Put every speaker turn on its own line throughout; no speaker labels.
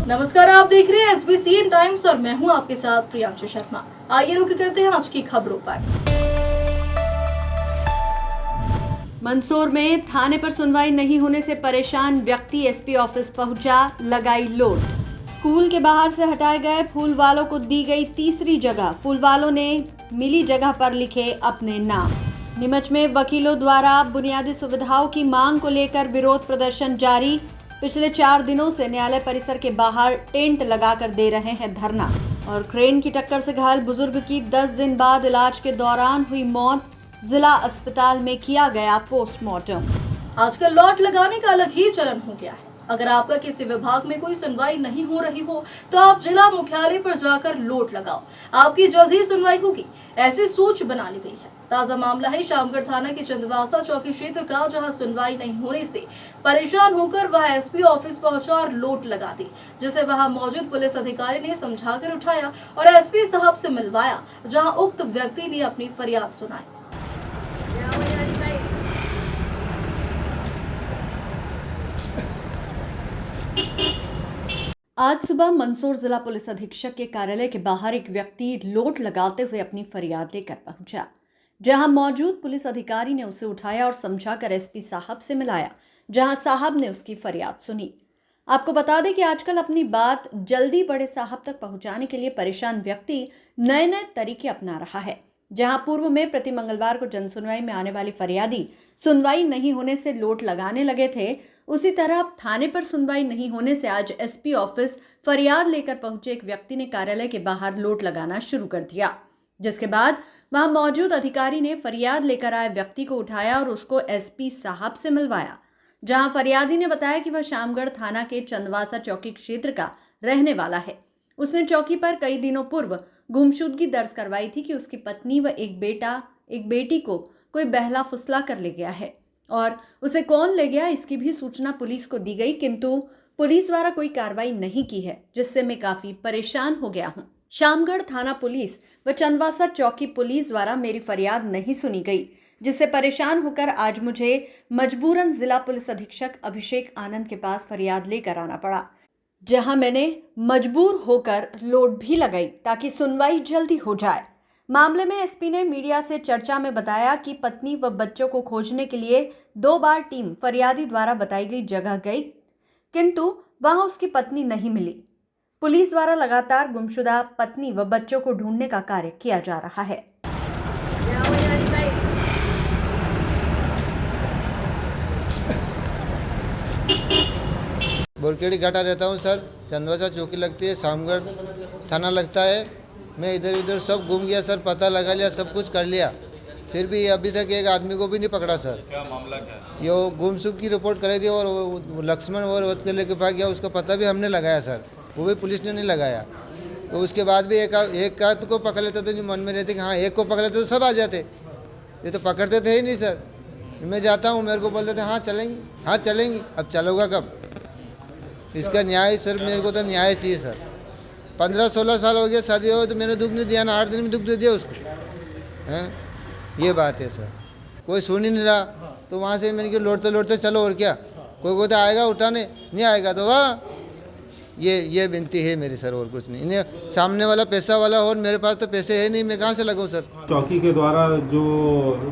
नमस्कार, आप देख रहे हैं SBCN टाइम्स और मैं हूं आपके साथ प्रियांशु शर्मा। आइए रुक करते हैं आज की खबरों पर।
मंदसौर में थाने पर सुनवाई नहीं होने से परेशान व्यक्ति एसपी ऑफिस पहुंचा, लगाई लोड। स्कूल के बाहर से हटाए गए फूल वालों को दी गई तीसरी जगह। फूल वालों ने मिली जगह पर लिखे अपने नाम। नीमच में वकीलों द्वारा बुनियादी सुविधाओं की मांग को लेकर विरोध प्रदर्शन जारी। पिछले 4 दिनों से न्यायालय परिसर के बाहर टेंट लगाकर दे रहे हैं धरना। और क्रेन की टक्कर से घायल बुजुर्ग की 10 दिन बाद इलाज के दौरान हुई मौत। जिला अस्पताल में किया गया पोस्टमार्टम।
आजकल लॉट लगाने का अलग ही चलन हो गया है। अगर आपका किसी विभाग में कोई सुनवाई नहीं हो रही हो तो आप जिला मुख्यालय पर जाकर लोट लगाओ, आपकी जल्द ही सुनवाई होगी, ऐसी सोच बना ली गई है। ताजा मामला है शामगढ़ थाना के चंदवासा चौकी क्षेत्र का, जहां सुनवाई नहीं होने से परेशान होकर वह एसपी ऑफिस पहुंचा और लोट लगा दी, जिसे वहां मौजूद पुलिस अधिकारी ने समझाकर उठाया और एसपी साहब से मिलवाया, जहां उक्त व्यक्ति ने अपनी फरियाद सुनाई।
आज सुबह मंदसौर जिला पुलिस अधीक्षक के कार्यालय के बाहर एक व्यक्ति लोट लगाते हुए अपनी फरियाद लेकर पहुंचा, जहां मौजूद पुलिस अधिकारी ने उसे उठाया और समझाकर एसपी साहब से मिलाया, जहां साहब ने उसकी फरियाद सुनी। आपको बता दें कि आजकल अपनी बात जल्दी बड़े साहब तक पहुंचाने के लिए परेशान व्यक्ति नए नए तरीके अपना रहा है। जहां पूर्व में प्रति मंगलवार को जनसुनवाई में आने वाली फरियादी सुनवाई नहीं होने से लोट लगाने लगे थे, उसी तरह अब थाने पर सुनवाई नहीं होने से आज एसपी ऑफिस फरियाद लेकर पहुंचे एक व्यक्ति ने कार्यालय के बाहर लोट लगाना शुरू कर दिया, जिसके बाद वहां मौजूद अधिकारी ने फरियाद लेकर आए व्यक्ति को उठाया और उसको एसपी साहब से मिलवाया, जहां फरियादी ने बताया कि वह शामगढ़ थाना के चंदवासा चौकी क्षेत्र का रहने वाला है। उसने चौकी पर कई दिनों पूर्व गुमशुदगी दर्ज करवाई थी कि उसकी पत्नी व एक बेटी को कोई बहला फुसला कर ले गया है और उसे कौन ले गया इसकी भी सूचना पुलिस को दी गई, किंतु पुलिस द्वारा कोई कार्रवाई नहीं की है, जिससे मैं काफी परेशान हो गया हूं। शामगढ़ थाना पुलिस व चंदवासा चौकी पुलिस द्वारा मेरी फरियाद नहीं सुनी गई, जिससे परेशान होकर आज मुझे मजबूरन जिला पुलिस अधीक्षक अभिषेक आनंद के पास फरियाद लेकर आना पड़ा, जहां मैंने मजबूर होकर लोट भी लगाई ताकि सुनवाई जल्दी हो जाए। मामले में एसपी ने मीडिया से चर्चा में बताया कि पत्नी व बच्चों को खोजने के लिए 2 बार टीम फरियादी द्वारा बताई गई जगह गई, किंतु वहां उसकी पत्नी नहीं मिली। पुलिस द्वारा लगातार गुमशुदा पत्नी व बच्चों को ढूंढने का कार्य किया जा रहा है।
बोरखेड़ी घाटा रहता हूँ सर। चंदवासा चौकी लगती है, शामगढ़ थाना लगता है। मैं इधर उधर सब घूम गया सर, पता लगा लिया, सब कुछ कर लिया, फिर भी अभी तक एक आदमी को भी नहीं पकड़ा सर।
क्या मामला क्या है?
ये गुमशुद की रिपोर्ट कराई थी और वो लक्ष्मण और वध के लेके भाग गया, उसका पता भी हमने लगाया सर, वो भी पुलिस ने नहीं लगाया। तो उसके बाद भी एक का को पकड़ लेते तो मन में रहते कि हाँ एक को पकड़ लेते तो सब आ जाते, ये तो पकड़ते थे ही नहीं सर। मैं जाता हूँ, मेरे को बोलते थे हाँ चलेंगी, अब चलोगा कब? इसका न्याय सर, मेरे को तो न्याय चाहिए सर। 15-16 साल हो गया शादी हो तो मैंने दुख नहीं दिया ना, 8 दिन में दुख दे दिया उसको हैं, ये बात है सर। कोई सुन ही नहीं रहा, तो वहाँ से मैंने कहा लौटते चलो, और क्या, कोई तो आएगा उठाने, नहीं आएगा तो वाह। ये विनती है मेरी सर, और कुछ नहीं। इन्हें सामने वाला पैसा वाला और मेरे पास तो पैसे है नहीं, मैं कहाँ से लगाऊँ सर।
चौकी के द्वारा जो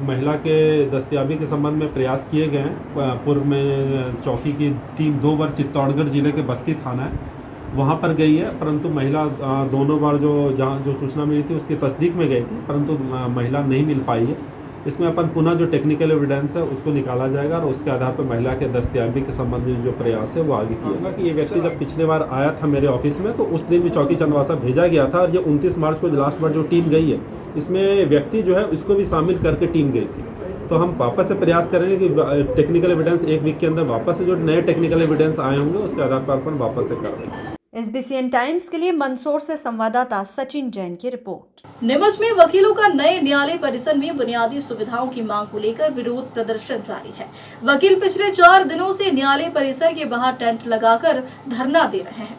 महिला के दस्तयाबी के संबंध में प्रयास किए गए हैं, पूर्व में चौकी की टीम 2 बार चित्तौड़गढ़ जिले के बस्ती थाना है वहाँ पर गई है, परंतु महिला दोनों बार जो सूचना मिली थी उसकी तस्दीक में गई थी, परंतु महिला नहीं मिल पाई है। इसमें अपन पुनः जो टेक्निकल एविडेंस है उसको निकाला जाएगा और उसके आधार पर महिला के दस्तयाबी के संबंध में जो प्रयास है वो आगे किया जाएगा। कि ये व्यक्ति जब पिछले बार आया था मेरे ऑफिस में तो उस दिन भी चौकी चंदवासा भेजा गया था, और ये 29 मार्च को लास्ट बार जो टीम गई है इसमें व्यक्ति जो है इसको भी शामिल करके टीम गई थी। तो हम वापस से प्रयास करेंगे कि टेक्निकल एविडेंस 1 वीक के अंदर वापस से जो नए टेक्निकल एविडेंस आए होंगे उसके आधार पर अपन वापस से कर देंगे।
SBCN टाइम्स के लिए मंदसौर से संवाददाता सचिन जैन की रिपोर्ट।
नीमच में वकीलों का नए न्यायालय परिसर में बुनियादी सुविधाओं की मांग को लेकर विरोध प्रदर्शन जारी है। वकील पिछले 4 दिनों से न्यायालय परिसर के बाहर टेंट लगाकर धरना दे रहे हैं।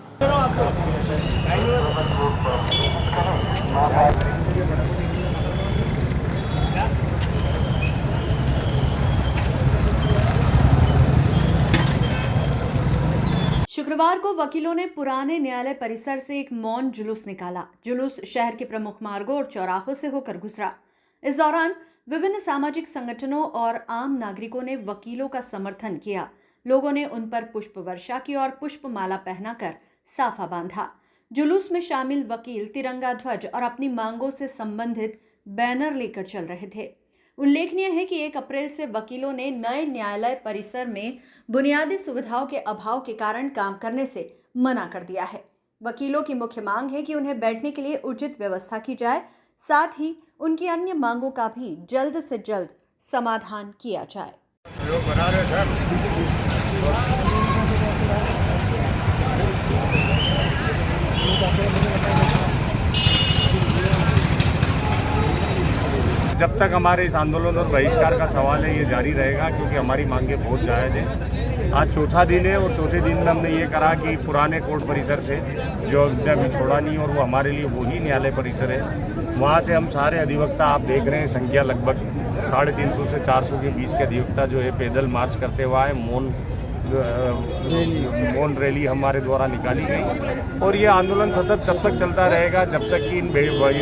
शुक्रवार को वकीलों ने पुराने न्यायालय परिसर से एक मौन जुलूस निकाला। जुलूस शहर के प्रमुख मार्गों और चौराहों से होकर गुजरा। इस दौरान विभिन्न सामाजिक संगठनों और आम नागरिकों ने वकीलों का समर्थन किया। लोगों ने उन पर पुष्प वर्षा की और पुष्पमाला पहनाकर साफा बांधा। जुलूस में शामिल वकील तिरंगा ध्वज और अपनी मांगों से संबंधित बैनर लेकर चल रहे थे। उल्लेखनीय है कि 1 अप्रैल से वकीलों ने नए न्यायालय परिसर में बुनियादी सुविधाओं के अभाव के कारण काम करने से मना कर दिया है। वकीलों की मुख्य मांग है कि उन्हें बैठने के लिए उचित व्यवस्था की जाए, साथ ही उनकी अन्य मांगों का भी जल्द से जल्द समाधान किया जाए।
जब तक हमारे इस आंदोलन और बहिष्कार का सवाल है ये जारी रहेगा, क्योंकि हमारी मांगें बहुत जायज़ हैं। आज चौथा दिन है और चौथे दिन में हमने ये करा कि पुराने कोर्ट परिसर से जो अभी छोड़ा नहीं और वो हमारे लिए वही न्यायालय परिसर है, वहाँ से हम सारे अधिवक्ता, आप देख रहे हैं संख्या लगभग 350 से 400 के बीच के अधिवक्ता जो है पैदल मार्च करते हुए आए। मौन रैली हमारे द्वारा निकाली गई और ये आंदोलन सतत तब तक चलता रहेगा जब तक कि इन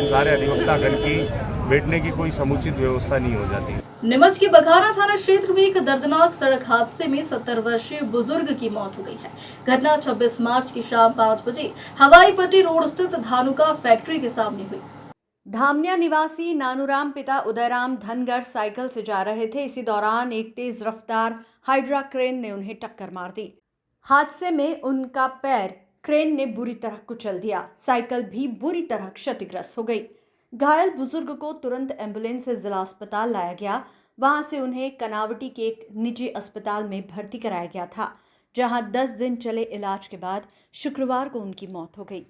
सारे अधिवक्तागण की बैठने की कोई समुचित व्यवस्था नहीं हो जाती।
नीमच के बखाना थाना क्षेत्र में एक दर्दनाक सड़क हादसे में 70 वर्षीय बुजुर्ग की मौत हो गई है। घटना 26 मार्च की शाम 5 बजे हवाई पट्टी रोड स्थित धानुका फैक्ट्री के सामने हुई।
धामनिया निवासी नानूराम पिता उदयराम धनगर साइकिल से जा रहे थे। इसी दौरान एक तेज रफ्तार हाइड्रा क्रेन ने उन्हें टक्कर मार दी। हादसे में उनका पैर क्रेन ने बुरी तरह कुचल दिया। साइकिल भी बुरी तरह क्षतिग्रस्त हो गई। घायल बुजुर्ग को तुरंत एम्बुलेंस से जिला अस्पताल लाया गया। वहां से उन्हें कनावटी के एक निजी अस्पताल में भर्ती कराया गया था, जहां 10 दिन चले इलाज के बाद शुक्रवार को उनकी मौत हो गई।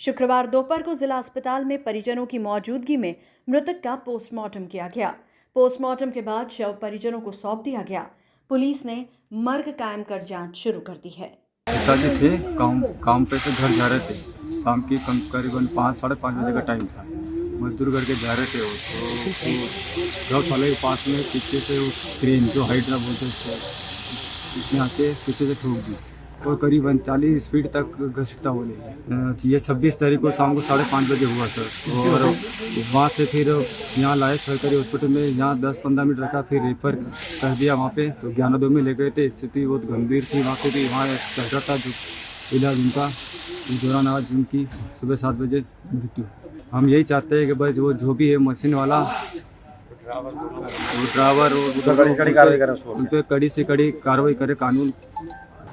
शुक्रवार दोपहर को जिला अस्पताल में परिजनों की मौजूदगी में मृतक का पोस्टमार्टम किया गया। पोस्टमार्टम के बाद शव परिजनों को सौंप दिया गया। पुलिस ने मर्ग कायम कर जांच शुरू कर दी है।
पिताजी थे काम पे से घर जा रहे थे। शाम की करीबन 5-5:30 बजे का टाइम था। मजदूर करके जा रहे थे वो, तो गौशाला वाले के पास में पीछे से वो क्रेन जो हाइड्रा बोलते हैं इसने आके पीछे से ठोक दी और करीबन 40 फीट तक घसीटता हुआ ले गया। ये 26 तारीख को शाम को 5:30 बजे हुआ सर। और वहाँ से फिर यहाँ लाए सरकारी हॉस्पिटल में, यहाँ 10-15 मिनट रखा, फिर रेफर कर दिया वहाँ पे। तो 11-2 में ले गए थे। स्थिति बहुत गंभीर थी वहाँ पे भी। वहाँ चल रहा था जो इलाज उनका, इस दौरान आज उनकी सुबह 7 बजे मृत्यु। हम यही चाहते हैं कि बस वो जो भी है मशीन वाला, वो ड्राइवर, उन पर कड़ी से कड़ी कार्रवाई करे कानून।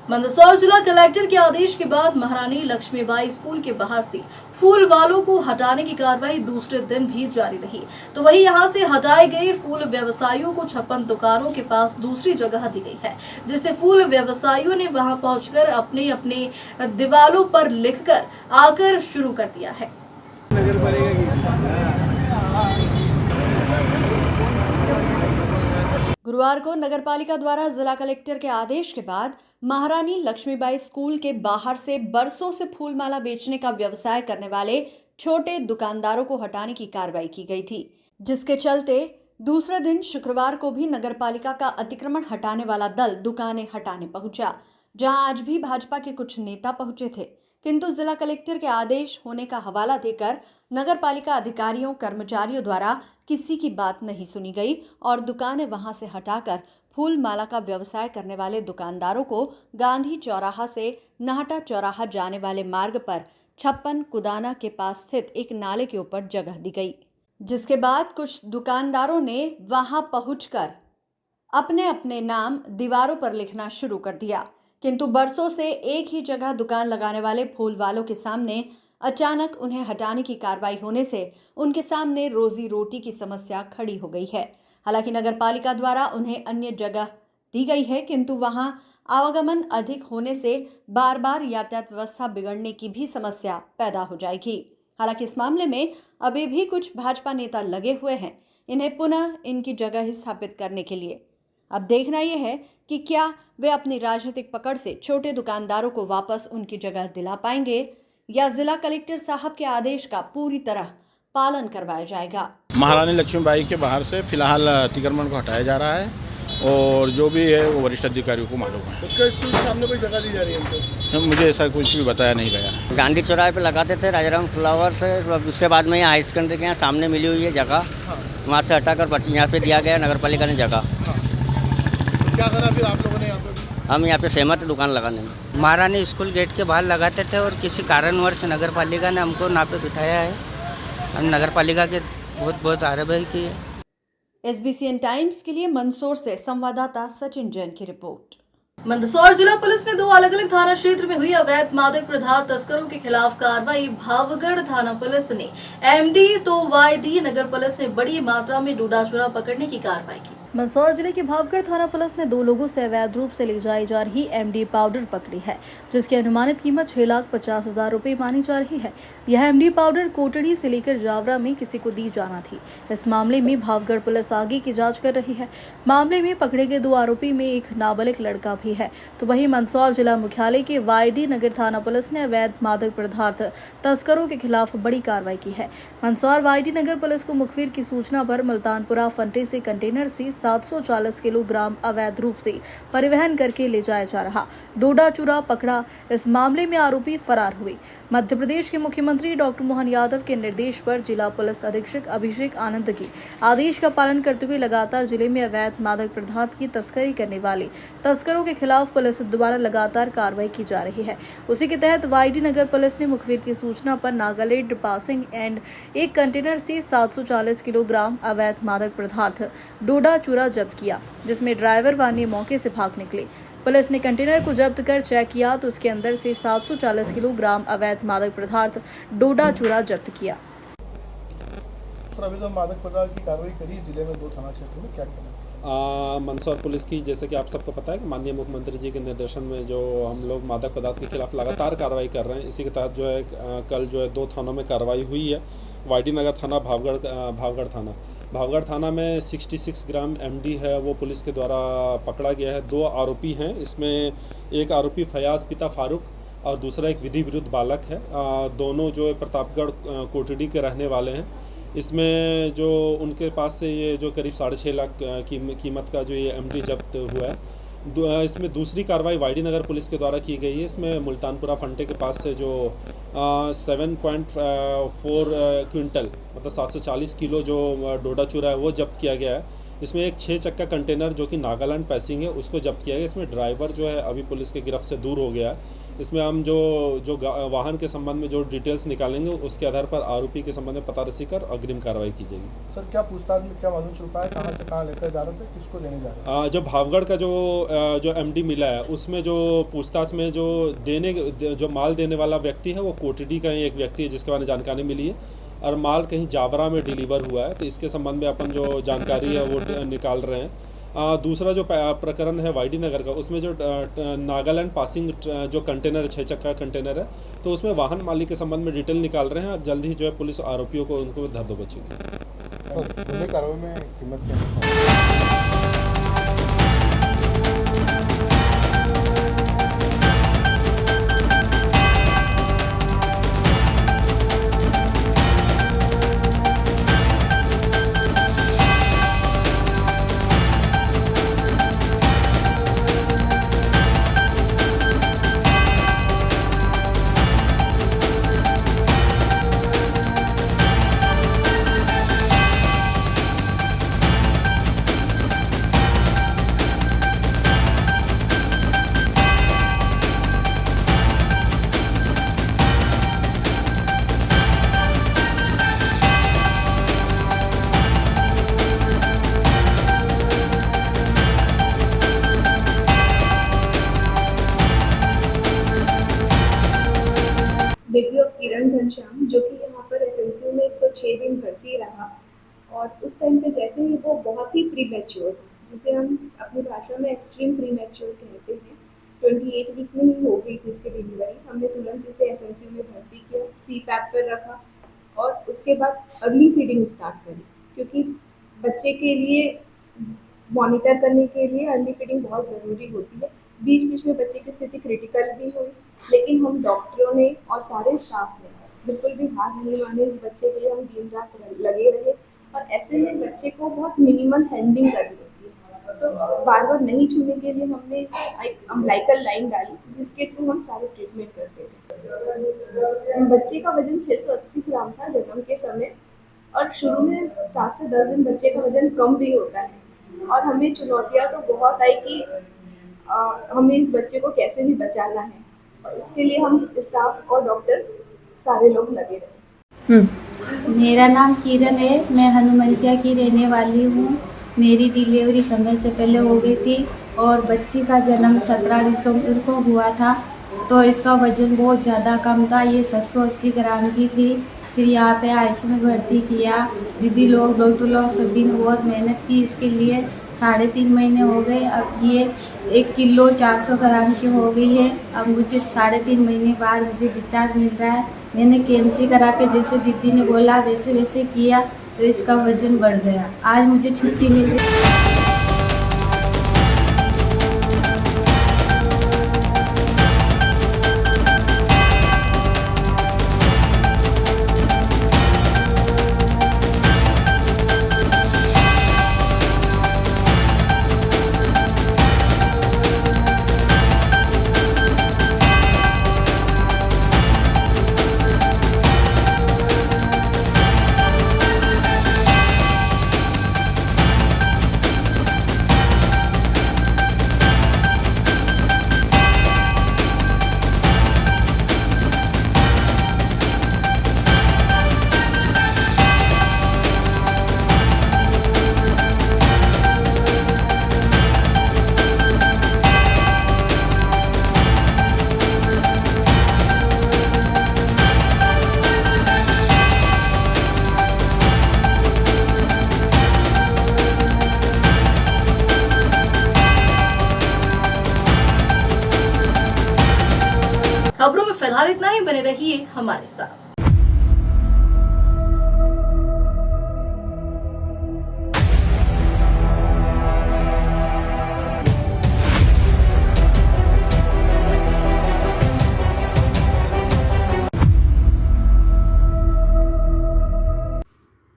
मंदसौर जिला कलेक्टर के आदेश के बाद महारानी लक्ष्मीबाई स्कूल के बाहर से फूल वालों को हटाने की कार्रवाई दूसरे दिन भी जारी रही। तो वहीं यहां से हटाए गए फूल व्यवसायियों को 56 दुकानों के पास दूसरी जगह दी गई है, जिससे फूल व्यवसायियों ने वहां पहुंचकर अपने अपने दीवारों पर लिखकर आकर शुरू कर दिया है।
गुरुवार को नगरपालिका द्वारा जिला कलेक्टर के आदेश के बाद महारानी लक्ष्मीबाई स्कूल के बाहर से बरसों से फूलमाला बेचने का व्यवसाय करने वाले छोटे दुकानदारों को हटाने की कार्रवाई की गई थी, जिसके चलते दूसरे दिन शुक्रवार को भी नगरपालिका का अतिक्रमण हटाने वाला दल दुकानें हटाने पहुंचा, जहां आज भी भाजपा के कुछ नेता पहुंचे थे। किंतु जिला कलेक्टर के आदेश होने का हवाला देकर नगरपालिका अधिकारियों कर्मचारियों द्वारा किसी की बात नहीं सुनी गई और दुकानें वहां से हटाकर फूल माला का व्यवसाय करने वाले दुकानदारों को गांधी चौराहा से नाहटा चौराहा जाने वाले मार्ग पर 56 कुदाना के पास स्थित एक नाले के ऊपर जगह दी गई, जिसके बाद कुछ दुकानदारों ने वहां पहुंचकर अपने अपने नाम दीवारों पर लिखना शुरू कर दिया। किंतु बरसों से एक ही जगह दुकान लगाने वाले फूल वालों के सामने अचानक उन्हें हटाने की कार्रवाई होने से उनके सामने रोजी रोटी की समस्या खड़ी हो गई है। हालांकि नगरपालिका द्वारा उन्हें अन्य जगह दी गई है, किंतु वहां आवागमन अधिक होने से बार बार यातायात व्यवस्था बिगड़ने की भी समस्या पैदा हो जाएगी। हालांकि इस मामले में अभी भी कुछ भाजपा नेता लगे हुए हैं इन्हें पुनः इनकी जगह स्थापित करने के लिए। अब देखना यह है कि क्या वे अपनी राजनीतिक पकड़ से छोटे दुकानदारों को वापस उनकी जगह दिला पाएंगे या जिला कलेक्टर साहब के आदेश का पूरी तरह पालन करवाया जाएगा।
महारानी लक्ष्मीबाई के बाहर से फिलहाल अतिक्रमण को हटाया जा रहा है और जो भी है वो वरिष्ठ अधिकारियों को मालूम है।
उसके स्कूल के सामने कोई जगह दी जा रही है इनको?
मुझे ऐसा कुछ भी बताया नहीं गया।
गांधी चौराहे पे लगाते थे राजाराम फ्लावर से, उसके बाद में यहाँ हाई सेकेंडरी के यहाँ सामने मिली हुई है जगह, वहाँ से हटाकर यहाँ पे दिया गया नगर पालिका ने जगह।
तो क्या करा फिर आप लोगों ने यहाँ पे?
हम यहाँ पे सहमत है दुकान लगाने में।
महारानी स्कूल गेट के बाहर लगाते थे और किसी कारणवश नगर पालिका ने हमको यहाँ पे बिठाया है। हम नगर पालिका के बहुत बहुत आभारी की है।
SBCN टाइम्स के लिए मंदसौर से संवाददाता सचिन जैन की रिपोर्ट।
मंदसौर जिला पुलिस ने 2 अलग-अलग थाना क्षेत्र में हुई अवैध मादक पदार्थ तस्करों के खिलाफ कार्रवाई। भावगढ़ थाना पुलिस ने MD तो YD नगर पुलिस ने बड़ी मात्रा में डोडा चूरा पकड़ने की कार्रवाई की। मंदसौर जिले के भावगढ़ थाना पुलिस ने 2 लोगों से अवैध रूप से ले जाई जा रही MD पाउडर पकड़ी है, जिसकी अनुमानित कीमत 6,50,000 रुपए मानी जा रही है। यह MD पाउडर कोटड़ी से लेकर जावरा में किसी को दी जाना थी। इस मामले में भावगढ़ पुलिस आगे की जांच कर रही है। मामले में पकड़े गए 2 आरोपी में एक नाबालिग लड़का भी है। तो वहीं मंदसौर जिला मुख्यालय के YD नगर थाना पुलिस ने अवैध मादक पदार्थ तस्करों के खिलाफ बड़ी कार्रवाई की है। मंदसौर YD नगर पुलिस को मुखबिर की सूचना पर मुल्तानपुरा फंटे से कंटेनर से 740 किलोग्राम अवैध रूप से परिवहन करके ले जाया जा रहा डोडा चूरा पकड़ा। इस मामले में आरोपी फरार हुए। मध्य प्रदेश के मुख्यमंत्री डॉक्टर मोहन यादव के निर्देश पर जिला पुलिस अधीक्षक अभिषेक आनंद के आदेश का पालन करते हुए लगातार जिले में अवैध मादक पदार्थ की तस्करी करने वाले तस्करों के खिलाफ पुलिस द्वारा लगातार कार्रवाई की जा रही है। उसी के तहत YD नगर पुलिस ने मुखबिर की सूचना पर नागालैंड पासिंग एंड एक कंटेनर से 740 किलोग्राम अवैध मादक पदार्थ डोडा चूरा जब्त किया, जिसमें ड्राइवर व अन्य मौके से भाग निकले। पुलिस ने कंटेनर को जब्त कर चेक किया तो उसके अंदर से 740 किलोग्राम अवैध मादक पदार्थ डोडा चूरा जब्त किया।
सर, अभी तो मादक पदार्थ की कार्रवाई करी जिले में 2 थाना क्षेत्र में, क्या कहना?
मंदसौर पुलिस की, जैसे कि आप सबको पता है कि माननीय मुख्यमंत्री जी के निर्देशन में जो हम लोग मादक पदार्थ के खिलाफ लगातार कार्रवाई कर रहे हैं, इसी के तहत जो है कल जो है 2 थानों में कार्रवाई हुई है। YD नगर थाना, भावगढ़ थाना में 66 ग्राम MD है वो पुलिस के द्वारा पकड़ा गया है। 2 आरोपी हैं, इसमें एक आरोपी फयाज पिता फारूक और दूसरा एक विधि विरुद्ध बालक है। दोनों जो है प्रतापगढ़ कोटड़ी के रहने वाले हैं। इसमें जो उनके पास से ये जो करीब 6.5 लाख कीमत का जो ये MD जब्त हुआ है। इसमें दूसरी कार्रवाई YD नगर पुलिस के द्वारा की गई है। इसमें मुल्तानपुरा फंटे के पास से जो 7.4 क्विंटल मतलब 740 किलो जो डोडा चूरा है वो जब्त किया गया है। इसमें एक 6 चक्का कंटेनर जो कि नागालैंड पैसिंग है उसको जब्त किया गया। इसमें ड्राइवर जो है अभी पुलिस के गिरफ्त से दूर हो गया है। इसमें हम जो वाहन के संबंध में जो डिटेल्स निकालेंगे उसके आधार पर आरोपी के संबंध में पता रसी कर अग्रिम कार्रवाई की जाएगी।
सर, क्या पूछताछ में क्या मालूम चल पाया, कहाँ से कहाँ लेकर जा रहे थे, किसको देने जा रहे थे?
जो भावगढ़ का जो MD मिला है उसमें जो पूछताछ में जो माल देने वाला व्यक्ति है वो कोटड़ी का ही एक व्यक्ति है जिसके बारे में जानकारी मिली है और माल कहीं जावरा में डिलीवर हुआ है। तो इसके संबंध में अपन जो जानकारी है वो निकाल रहे हैं। दूसरा जो प्रकरण है YD नगर का, उसमें जो नागालैंड पासिंग जो कंटेनर 6 चक्का कंटेनर है तो उसमें वाहन मालिक के संबंध में डिटेल निकाल रहे हैं और जल्द ही जो है पुलिस आरोपियों को उनको धर दो बचेगी।
कार्रवाई में कीमत क्या?
बेटी ऑफ किरण घनश्याम, जो कि यहाँ पर SNCU में 106 दिन भर्ती रहा और उस टाइम पे जैसे ही वो बहुत ही प्री मैच्योर था, जिसे हम अपनी भाषा में एक्सट्रीम प्री मैच्योर कहते हैं। 28 वीक में ही हो गई थी इसकी डिलीवरी। हमने तुरंत इसे SNCU में भर्ती किया, CPAP पर रखा और उसके बाद अर्ली फीडिंग स्टार्ट करी, क्योंकि बच्चे के लिए मॉनिटर करने के लिए अर्ली फीडिंग बहुत ज़रूरी होती है। बीच बीच में बच्चे की स्थिति क्रिटिकल भी हुई, लेकिन हम डॉक्टरों ने और सारे स्टाफ ने बिल्कुल भी हार नहीं माने। इस बच्चे के लिए हम दिन रात लगे रहे और ऐसे में बच्चे को बहुत मिनिमल हैंडलिंग करनी होती है। तो बार बार नहीं छूने के लिए हमने इसे अम्बिलिकल लाइन डाली, जिसके थ्रू हम सारे ट्रीटमेंट करते थे। बच्चे का वजन 680 ग्राम था जन्म के समय, और शुरू में 7 से 10 दिन बच्चे का वजन कम भी होता है। और हमें चुनौतियाँ तो बहुत आई कि हमें इस बच्चे को कैसे भी बचाना है, और इसके लिए हम स्टाफ और डॉक्टर्स सारे लोग लगे रहे।
मेरा नाम किरण है, मैं हनुमंतिया की रहने वाली हूँ। मेरी डिलीवरी समय से पहले हो गई थी और बच्ची का जन्म 17 दिसंबर को हुआ था, तो इसका वज़न बहुत ज़्यादा कम था, ये 780 ग्राम की थी। फिर यहाँ पे आईसीयू में भर्ती किया, दीदी लोग, डॉक्टर लोग सभी ने बहुत मेहनत की इसके लिए। 3.5 महीने हो गए, अब ये 1 किलो 400 ग्राम की हो गई है। अब मुझे 3.5 महीने बाद मुझे डिस्चार्ज मिल रहा है। मैंने केएमसी करा के जैसे दीदी ने बोला वैसे वैसे किया, तो इसका वज़न बढ़ गया। आज मुझे छुट्टी मिल रही है।
खबरों में फिलहाल इतना ही, बने रहिए हमारे साथ।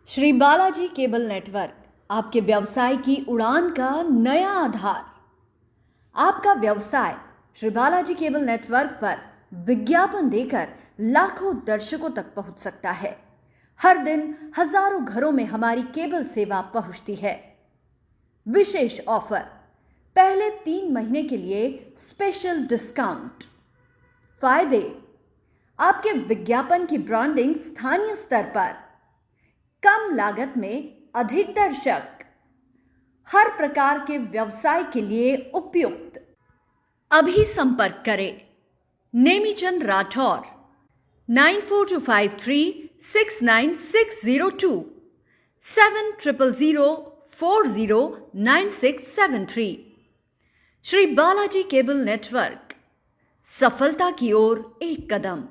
श्री बालाजी केबल नेटवर्क, आपके व्यवसाय की उड़ान का नया आधार। आपका व्यवसाय श्री बालाजी केबल नेटवर्क पर विज्ञापन देकर लाखों दर्शकों तक पहुंच सकता है। हर दिन हजारों घरों में हमारी केबल सेवा पहुंचती है। विशेष ऑफर, पहले 3 महीने के लिए स्पेशल डिस्काउंट। फायदे, आपके विज्ञापन की ब्रांडिंग स्थानीय स्तर पर, कम लागत में अधिक दर्शक, हर प्रकार के व्यवसाय के लिए उपयुक्त। अभी संपर्क करें नेमीचंद राठौर 9425369602 7000409673। श्री बालाजी केबल नेटवर्क, सफलता की ओर एक कदम।